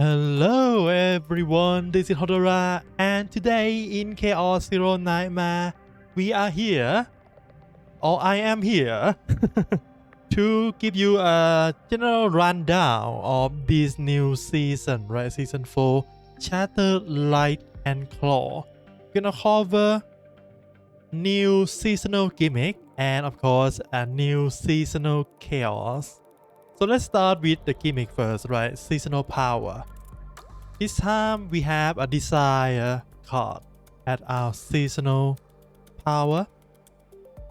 Hello everyone, this is Hodora, and today in Chaos Zero Nightmare, we are here, or I am here, to give you a general rundown of this new season, right? Season 4, Shattered Light and Claw. We're gonna cover new seasonal gimmick and of course a new seasonal chaos. So let's start with the gimmick first, right? Seasonal power. This time we have a desire card at our seasonal power.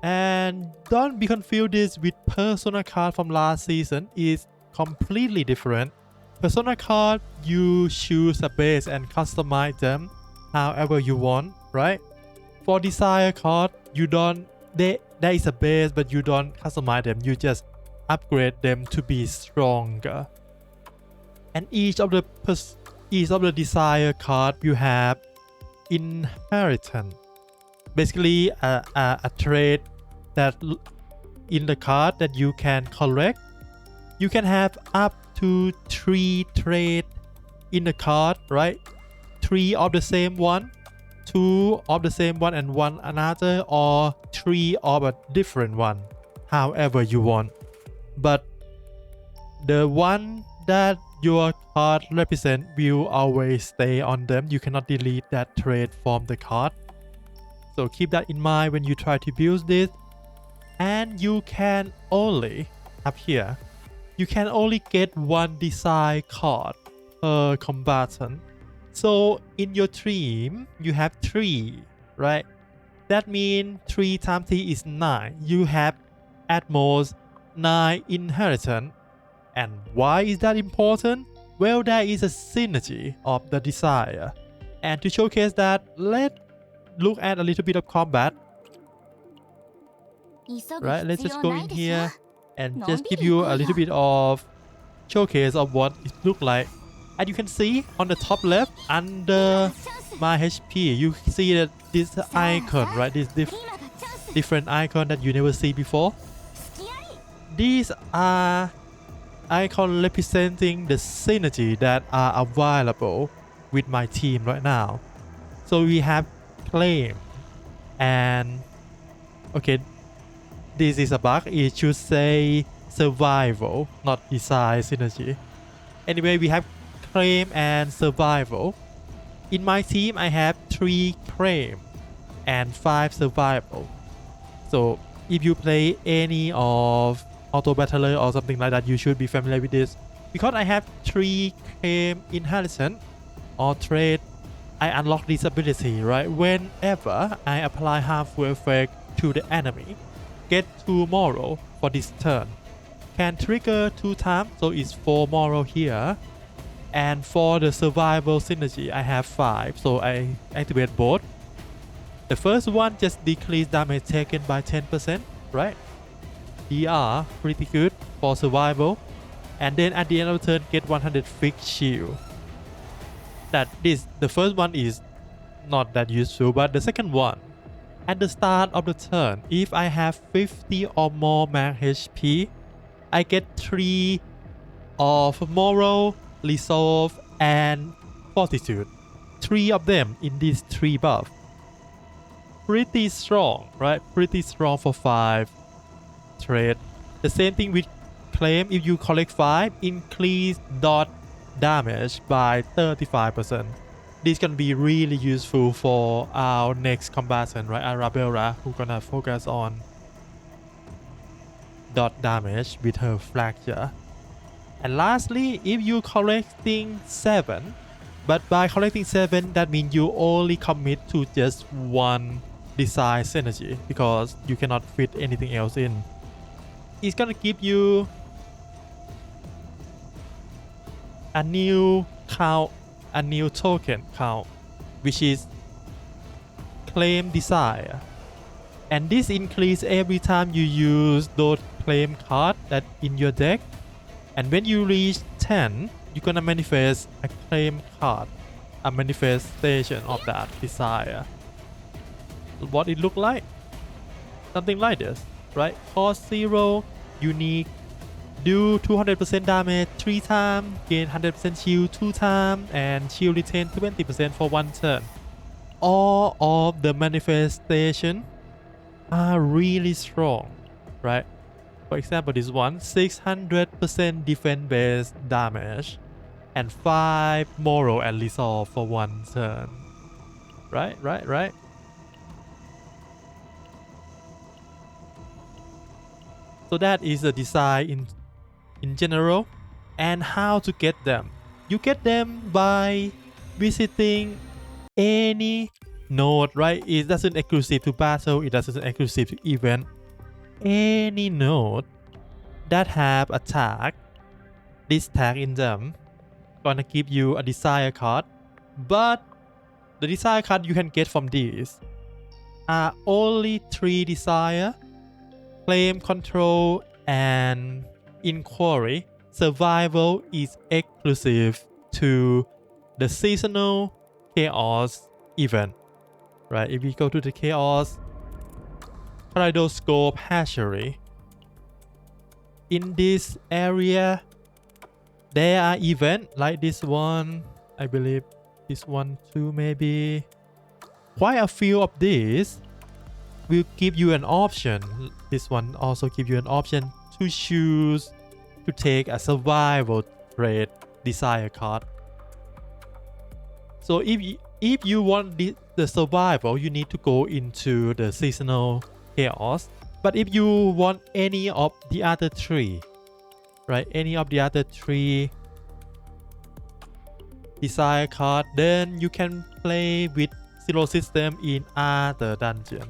And don't be confused this with persona card from last season. It's completely different. Persona card, you choose a base and customize them however you want, right? For desire card, you don't, there is a base but you don't customize them, you just upgrade them to be stronger. And each of the desire card you have inheritance, basically a trait that in the card that you can collect. You can have up to 3 traits in the card, right? 3 of the same one, 2 of the same one and 1 another, or 3 of a different one, however you want. But the one that your card represent will always stay on them. You cannot delete that trait from the card. So keep that in mind when you try to build this. And you can only, up here, you can only get 1 desire card per combatant. So in your team, you have 3, right? That means 3 times 3 is 9. You have at most 9 inheritance. And why is that important? Well, there is a synergy of the desire. And to showcase that, let's look at a little bit of combat. Right, let's just go in here and just give you a little bit of showcase of what it looks like. And you can see on the top left under my HP, you see that this icon, right? This different icon that you never see before. These are icon representing the synergy that are available with my team right now. So we have claim, and okay, this is a bug. It should say survival, not desire synergy. Anyway, we have claim and survival. In my team, I have 3 claim and 5 survival. So if you play any of auto battler or something like that, you should be familiar with this. Because I have 3 claim inheritance or trait, I unlock this ability, right? Whenever I apply harmful effect to the enemy, get 2 moral for this turn. Can trigger 2 times, so it's 4 moral here. And for the survival synergy, I have 5, so I activate both. The first one just decrease damage taken by 10%, right? They are pretty good for survival. And then at the end of the turn, get 100 fixed shield. The first one is not that useful, but the second one, at the start of the turn, if I have 50 or more max HP, I get 3 of moral, resolve, and fortitude. 3 of them in these 3 buffs. Pretty strong, right? Pretty strong for 5 trade. The same thing with claim. If you collect 5, increase dot damage by 35%. This can be really useful for our next combatant, right? Arabella, who's gonna focus on dot damage with her fracture. And lastly, if you collecting 7, but by collecting 7, that means you only commit to just 1 desire synergy because you cannot fit anything else in. It's gonna give you a new count, a new token count, which is claim desire. And this increase every time you use those claim card that in your deck. And when you reach 10, you're gonna manifest a claim card, a manifestation of that desire. What it look like? Something like this, right? Cost 0, unique do 200% damage 3 times, gain 100% shield 2 times, and shield retain 20% for 1 turn. All of the manifestation are really strong, right? For example, this one 600% defense based damage and 5 moral and resolve for 1 turn. Right. So that is the design in general, and how to get them. You get them by visiting any node, right? It doesn't exclusive to battle, it doesn't exclusive to event. Any node that have a tag, this tag in them gonna give you a desire card, but the desire card you can get from these are only 3 desire: claim, control, and inquiry. Survival is exclusive to the seasonal chaos event, right? If we go to the chaos kaleidoscope hatchery, in this area there are events like this one, I believe this one too, maybe quite a few of these will give you an option. This one also give you an option to choose to take a survival trait desire card. So if you want the survival, you need to go into the seasonal chaos. But if you want any of the other 3, right, any of the other 3 desire card, then you can play with zero system in other dungeon.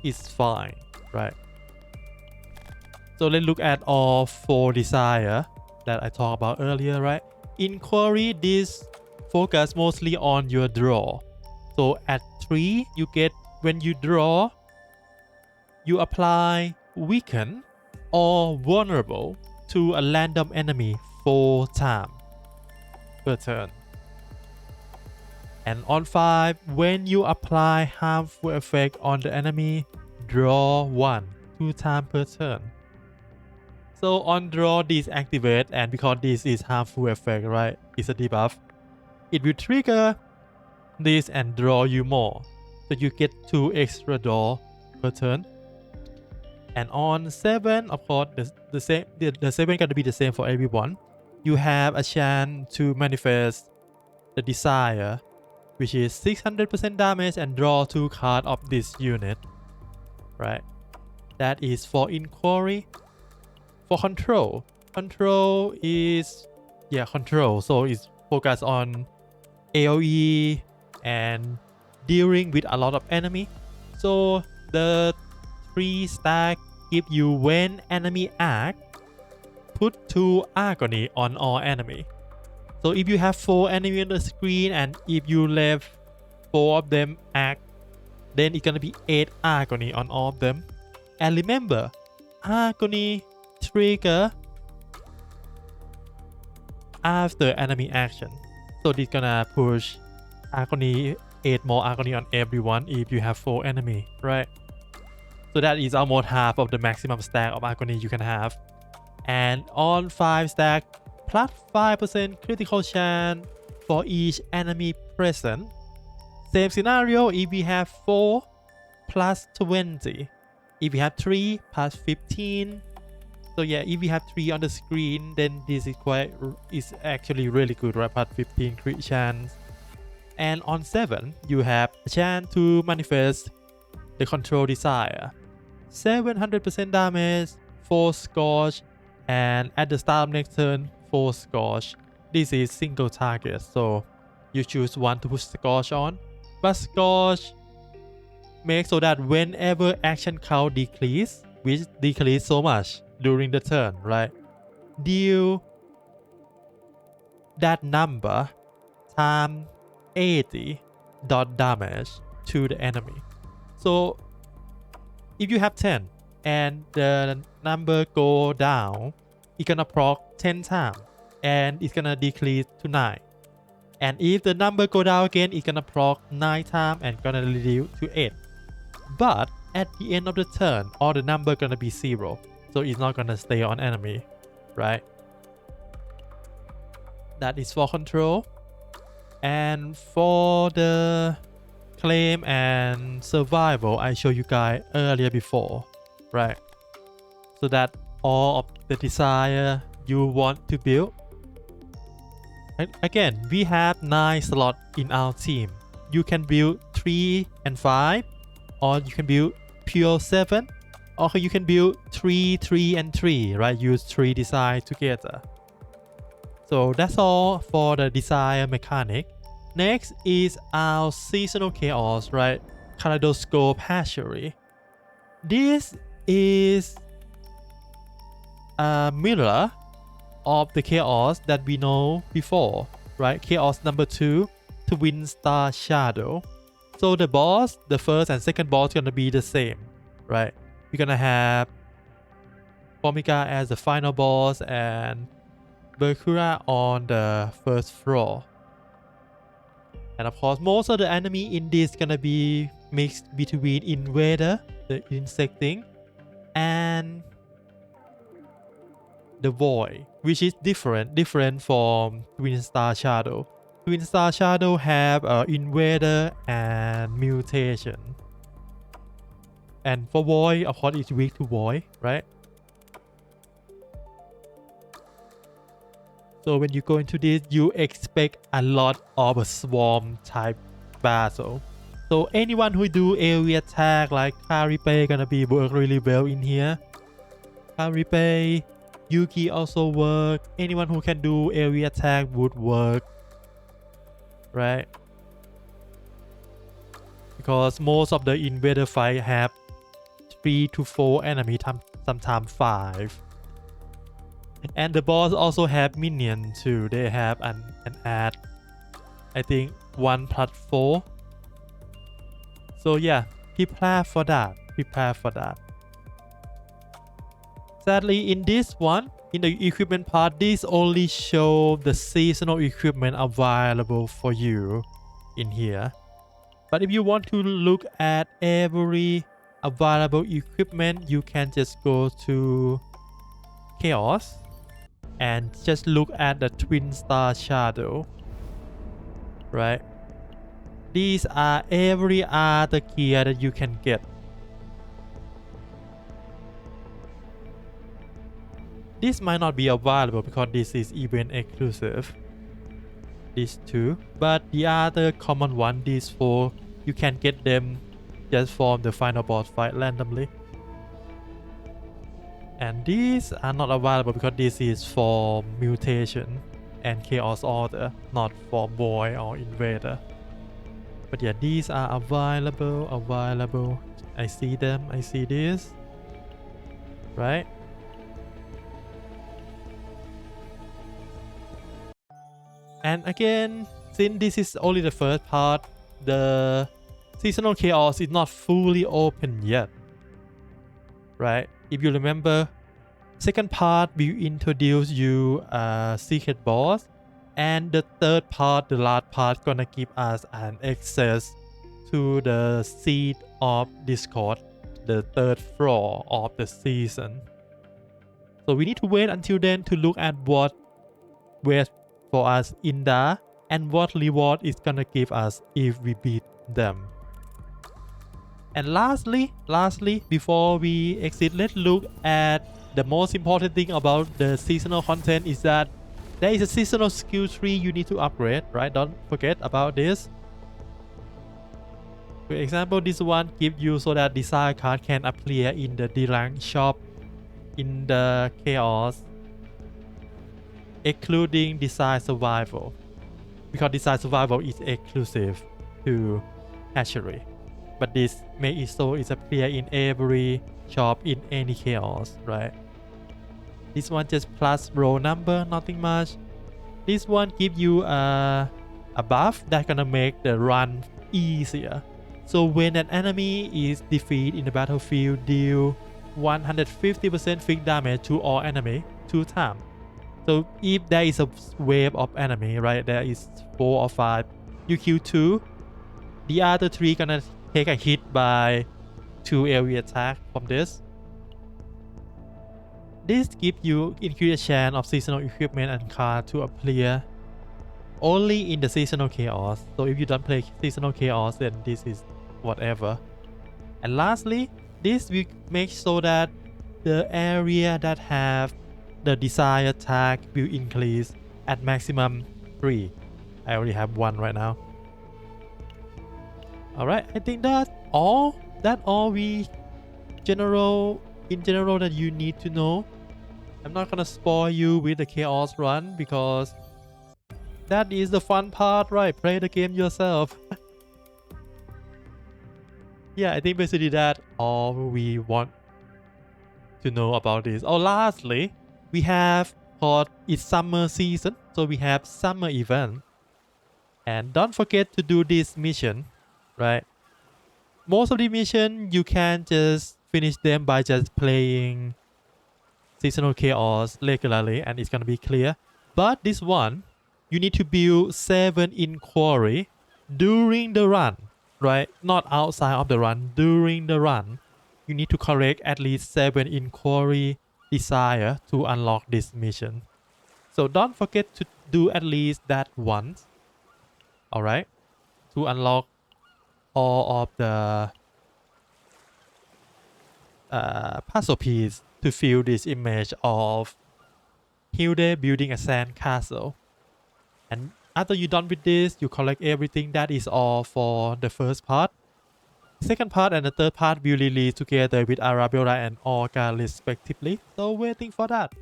It's fine, right? So let's look at all 4 desire that I talked about earlier, right? Inquiry, this focus mostly on your draw. So at 3, you get, when you draw, you apply weaken or vulnerable to a random enemy 4 times per turn. And on 5, when you apply harmful effect on the enemy, draw 1 2 times per turn. So on draw, this activate, and because this is harmful effect, right, it's a debuff, it will trigger this and draw you more. So you get 2 extra draw per turn. And on 7, of course, the 7 gonna be the same for everyone. You have a chance to manifest the desire, which is 600% damage, and draw 2 cards of this unit, right? That is for inquiry. For control is control, so it's focused on AoE and dealing with a lot of enemy. So the 3 stack give you, when enemy act, put 2 agony on all enemy. So if you have 4 enemy on the screen and if you left 4 of them act, then it's gonna be 8 agony on all of them. And remember, agony trigger after enemy action. So this gonna push agony, 8 more agony on everyone if you have 4 enemy, right? So that is almost half of the maximum stack of agony you can have. And on 5 stack, plus 5% critical chance for each enemy present. Same scenario if we have 4, plus 20. If we have 3, plus 15. So yeah, if we have 3 on the screen, then this is actually really good, right? Plus 15 crit chance. And on 7, you have a chance to manifest the control desire. 700% damage, 4 scorch, and at the start of next turn, 4 scorch. This is single target, so you choose one to push scorch on. But scorch makes so that whenever action count decrease, which decrease so much during the turn, right? Deal that number times 80 dot damage to the enemy. So if you have 10 and the number go down, it's gonna proc 10 times and it's gonna decrease to 9. And if the number go down again, it's gonna proc 9 times and gonna reduce to 8. But at the end of the turn, all the number gonna be 0. So it's not gonna stay on enemy. right? That is for control. And for the claim and survival, I showed you guys earlier before, right? So that all of the desire you want to build. And again, we have 9 slots in our team. You can build 3 and 5, or you can build pure 7, or you can build 3, 3 and 3, right? Use 3 desire together. So that's all for the desire mechanic. Next is our seasonal chaos, right? Kaleidoscope hatchery. This is a mirror of the chaos that we know before, right? Chaos number 2, Twin Star Shadow. So the boss, the first and second boss, gonna be the same, right? We're gonna have Formica as the final boss and Berkura on the first floor. And of course, most of the enemy in this gonna be mixed between Invader, the insect thing, and the Void, which is different from Twin Star Shadow. Twin Star Shadow have Invader and Mutation. And for Void, of course, it's weak to Void, right? So when you go into this, you expect a lot of a swarm type battle. So anyone who do area attack like Caripe gonna be work really well in here. Caripe, Yuki also work. Anyone who can do area attack would work, right? Because most of the invader fight have 3 to 4 enemy, sometimes 5. And the boss also have minion too. They have an add, I think 1+4. So yeah, prepare for that. Sadly, in this one, in the equipment part, this only show the seasonal equipment available for you in here. But if you want to look at every available equipment, you can just go to Chaos and just look at the Twin Star Shadow, right? These are every other gear that you can get. This might not be available because this is event exclusive. These 2, but the other common one, these 4, you can get them just from the final boss fight randomly. And these are not available because this is for Mutation and Chaos Order, not for Void or Invader. But yeah, these are available. I see them, I see this, right? And again, since this is only the first part, the seasonal chaos is not fully open yet, right? If you remember, second part we introduce you a secret boss, and the third part, the last part, gonna give us an access to the seat of Discord, the 3rd floor of the season. So we need to wait until then to look at what waits for us in there and what reward is gonna give us if we beat them. And lastly, before we exit, let's look at the most important thing about the seasonal content is that there is a seasonal skill tree you need to upgrade, right? Don't forget about this. For example, this one gives you so that desire card can appear in the D-rank shop in the chaos, excluding desire survival, because desire survival is exclusive to hatchery. But this may so is appear in every shop in any chaos, right? This one just plus roll number, nothing much. This one give you a buff that gonna make the run easier. So when an enemy is defeated in the battlefield, deal 150% fixed damage to all enemy 2 times. So if there is a wave of enemy, right, there is 4 or 5, you kill 2, the other 3 gonna take a hit by 2 area attack from this. This gives you increased chance of seasonal equipment and card to appear only in the seasonal chaos. So if you don't play seasonal chaos, then this is whatever. And lastly, this will make so that the area that have the desired tag will increase at maximum 3. I already have 1 right now. Alright, I think that's all. That's all in general that you need to know. I'm not gonna spoil you with the chaos run because that is the fun part, right? Play the game yourself. Yeah, I think basically that's all we want to know about this. Oh, lastly, we have called it's summer season, so we have summer event. And don't forget to do this mission, right? Most of the mission you can just finish them by just playing seasonal chaos regularly and it's gonna be clear. But this one, you need to build 7 inquiry during the run, right? Not outside of the run, during the run. You need to collect at least 7 inquiry desire to unlock this mission. So don't forget to do at least that once. Alright? To unlock all of the puzzle piece to fill this image of Hilde building a sand castle. And after you're done with this, you collect everything. That is all for the first part. Second part and the third part will release together with Arabella and Olga respectively. So waiting for that.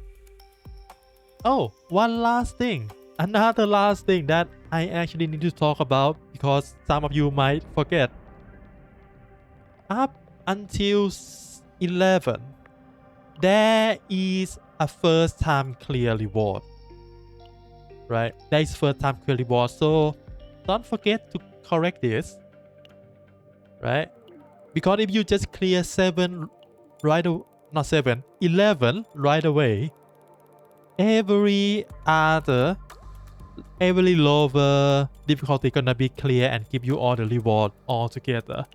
Oh, one last thing. Another last thing that I actually need to talk about because some of you might forget. Up until 11, there is a first time clear reward. Right? There is first time clear reward. So don't forget to correct this. Right? Because if you just clear 7 right away, not 7, 11 right away, every lower difficulty gonna be clear and give you all the reward all together.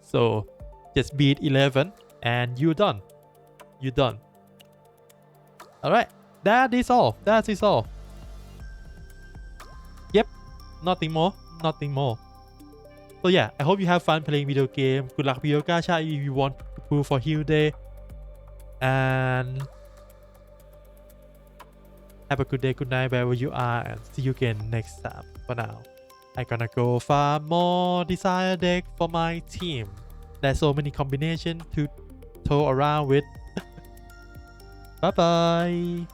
So just beat 11 and you're done. You're done. Alright, that is all. That is all. Yep, nothing more. Nothing more. So yeah, I hope you have fun playing video game. Good luck with your gacha if you want to pull for Hilde. And have a good day, good night wherever you are, and see you again next time. For now, I'm gonna go farm more desire deck for my team. There's so many combinations to throw around with. Bye bye.